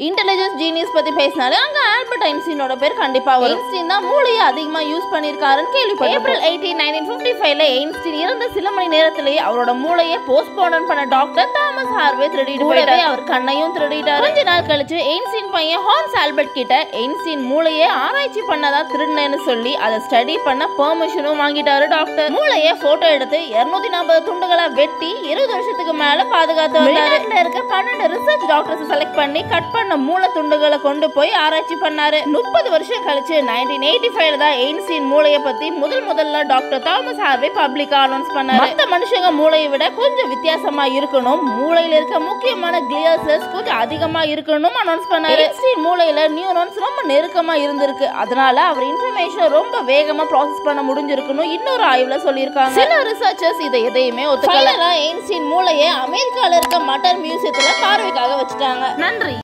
Intelligence genius பத்தி பேசினாலே அங்க ஆல்பர்ட் ஐன்ஸ்டீனோட பேர் கண்டிப்பா வரும். ஐன்ஸ்டீன் தான் மூளையை அதிகமா யூஸ் பண்ணிருக்காருன்னு கேள்விப்பட்டேன். ஏப்ரல் 18, 1955ல ஐன்ஸ்டீன் இறந்த சில மணி நேரத்திலேயே அவரோட மூளையை போஸ்ட்மார்ட்டம் பண்ண டாக்டர் தாமஸ் ஹார்வே திருடிட்டு போயிட்டாரு. அவர் கண்ணையும் திருடிட்டாரு. கொஞ்ச நாள் கழிச்சு ஐன்ஸ்டீன் பையன் ஹான்ஸ் ஆல்பர்ட் கிட்ட ஐன்ஸ்டீன் மூளையை ஆராய்ச்சி பண்ணதா திருடினேன்னு சொல்லி அதை ஸ்டடி பண்ண பெர்மிஷனும் வாங்கிட்டாரு டாக்டர். மூளையை போட்டோ எடுத்து 240 துண்டுகளா வெட்டி 20 வருஷத்துக்கு மேல பாதுகாத்து வந்தாரு. இருக்க 12 ரிசர்ச் டாக்டர்ஸ் செலக்ட் பண்ணி கட் பண்ண மூளை துண்டுகளை கொண்டு போய் ஆராய்ச்சி பண்ணாரு. 30 வருஷம் கழிச்சு 1985 தான் ஐன்ஸ்டீன் மூளையை பத்தி முதல்ல டாக்டர் தாமஸ் ஹார்வே பப்ளிக்கா அனௌன்ஸ் பண்ணாரு. மத்த மனுஷங்க மூளையை விட கொஞ்சம் வித்தியாசமா இருக்கணும், மூளையில இருக்க முக்கியமான கிளியர் செல்ஸ் கொஞ்சம் அதிகமா இருக்கணும் அனௌன்ஸ் பண்ணாரு. ஐன்ஸ்டீன் மூளையில நியூரான்ஸ் ரொம்ப நெருக்கமா இருந்திருக்கு, அதனால அவர் இன்ஃபர்மேஷன் ரொம்ப வேகமா ப்ராசஸ் பண்ண முடிஞ்சிருக்கணும் இன்னொரு ஆய்வுல சொல்லியிருக்காங்க. சில ரிசர்ச்சர்ஸ் இதை எதையுமே ஒத்துக்கல. ஐன்ஸ்டீன் மூளையை அமெரிக்கால இருக்க மட்டர் மியூசியத்துல பார்வைக்காக வச்சுட்டாங்க. நன்றி.